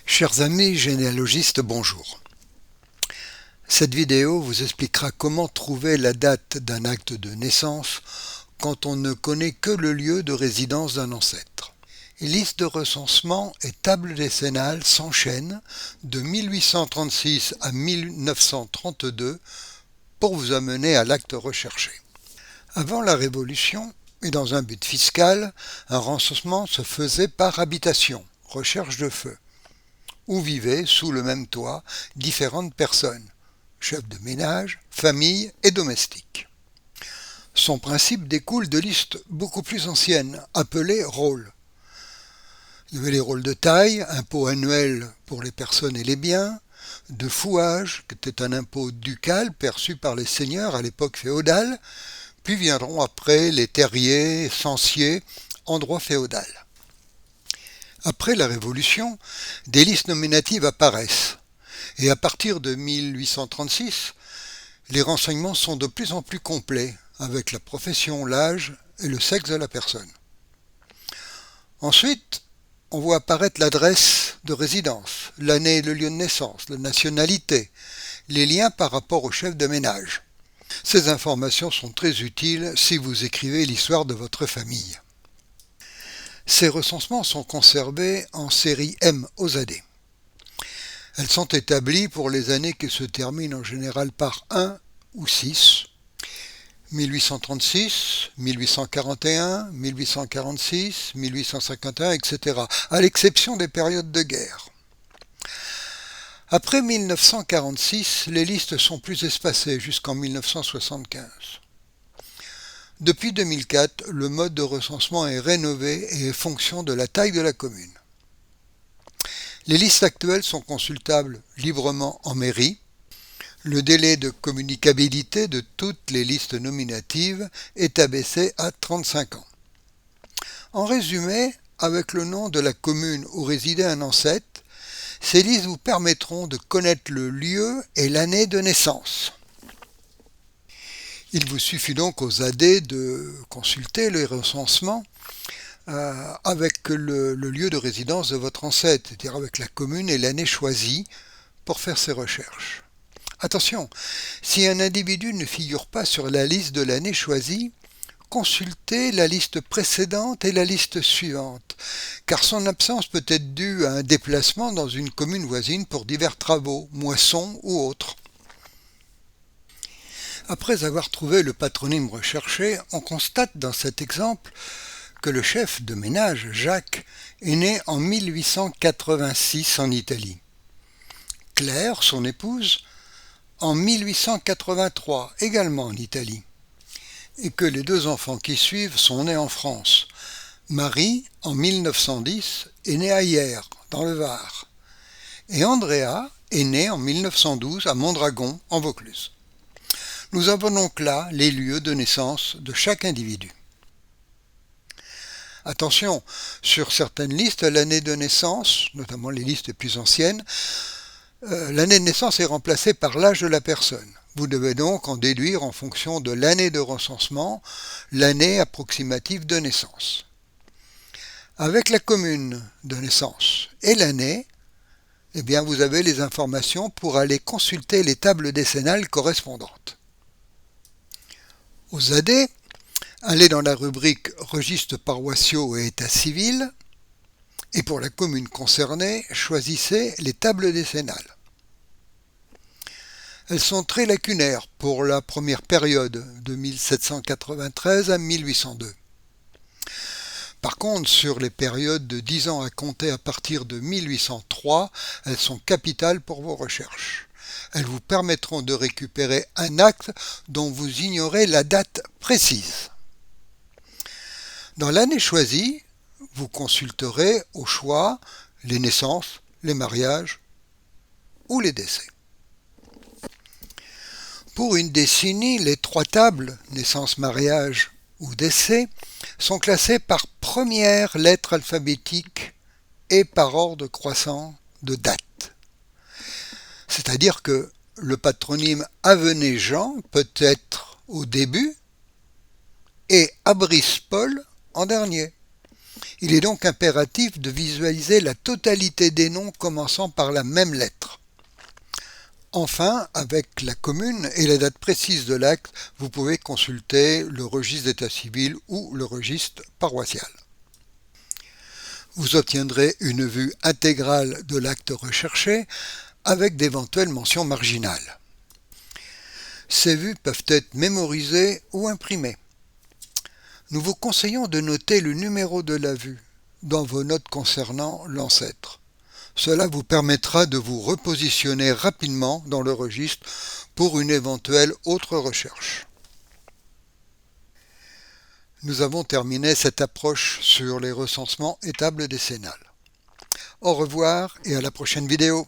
Chers amis généalogistes, bonjour. Cette vidéo vous expliquera comment trouver la date d'un acte de naissance quand on ne connaît que le lieu de résidence d'un ancêtre. Liste de recensement et table décennale s'enchaînent de 1836 à 1932 pour vous amener à l'acte recherché. Avant la Révolution, et dans un but fiscal, un recensement se faisait par habitation, recherche de feu, où vivaient sous le même toit différentes personnes, chefs de ménage, familles et domestiques. Son principe découle de listes beaucoup plus anciennes, appelées rôles. Il y avait les rôles de taille, impôt annuel pour les personnes et les biens, de fouage, qui était un impôt ducal perçu par les seigneurs à l'époque féodale, puis viendront après les terriers, cenciers, en droit féodal. Après la Révolution, des listes nominatives apparaissent, et à partir de 1836, les renseignements sont de plus en plus complets, avec la profession, l'âge et le sexe de la personne. Ensuite, on voit apparaître l'adresse de résidence, l'année et le lieu de naissance, la nationalité, les liens par rapport au chef de ménage. Ces informations sont très utiles si vous écrivez l'histoire de votre famille. Ces recensements sont conservés en série M aux AD. Elles sont établies pour les années qui se terminent en général par 1 ou 6, 1836, 1841, 1846, 1851, etc., à l'exception des périodes de guerre. Après 1946, les listes sont plus espacées jusqu'en 1975. Depuis 2004, le mode de recensement est rénové et est fonction de la taille de la commune. Les listes actuelles sont consultables librement en mairie. Le délai de communicabilité de toutes les listes nominatives est abaissé à 35 ans. En résumé, avec le nom de la commune où résidait un ancêtre, ces listes vous permettront de connaître le lieu et l'année de naissance. Il vous suffit donc aux AD de consulter les recensements avec le lieu de résidence de votre ancêtre, c'est-à-dire avec la commune et l'année choisie pour faire ces recherches. Attention, si un individu ne figure pas sur la liste de l'année choisie, consultez la liste précédente et la liste suivante, car son absence peut être due à un déplacement dans une commune voisine pour divers travaux, moissons ou autres. Après avoir trouvé le patronyme recherché, on constate dans cet exemple que le chef de ménage, Jacques, est né en 1886 en Italie. Claire, son épouse, en 1883, également en Italie. Et que les deux enfants qui suivent sont nés en France. Marie, en 1910, est née à Hyères, dans le Var. Et Andrea est née en 1912 à Mondragon, en Vaucluse. Nous avons donc là les lieux de naissance de chaque individu. Attention, sur certaines listes, l'année de naissance, notamment les listes les plus anciennes, l'année de naissance est remplacée par l'âge de la personne. Vous devez donc en déduire en fonction de l'année de recensement, l'année approximative de naissance. Avec la commune de naissance et l'année, eh bien vous avez les informations pour aller consulter les tables décennales correspondantes. Aux AD, allez dans la rubrique Registres paroissiaux et état civil et pour la commune concernée, choisissez les tables décennales. Elles sont très lacunaires pour la première période de 1793 à 1802. Par contre, sur les périodes de 10 ans à compter à partir de 1803, elles sont capitales pour vos recherches. Elles vous permettront de récupérer un acte dont vous ignorez la date précise. Dans l'année choisie, vous consulterez au choix les naissances, les mariages ou les décès. Pour une décennie, les trois tables, naissance, mariage ou décès, sont classées par première lettre alphabétique et par ordre croissant de date. C'est-à-dire que le patronyme Avenay-Jean peut être au début et Abris-Paul en dernier. Il est donc impératif de visualiser la totalité des noms commençant par la même lettre. Enfin, avec la commune et la date précise de l'acte, vous pouvez consulter le registre d'état civil ou le registre paroissial. Vous obtiendrez une vue intégrale de l'acte recherché avec d'éventuelles mentions marginales. Ces vues peuvent être mémorisées ou imprimées. Nous vous conseillons de noter le numéro de la vue dans vos notes concernant l'ancêtre. Cela vous permettra de vous repositionner rapidement dans le registre pour une éventuelle autre recherche. Nous avons terminé cette approche sur les recensements et tables décennales. Au revoir et à la prochaine vidéo.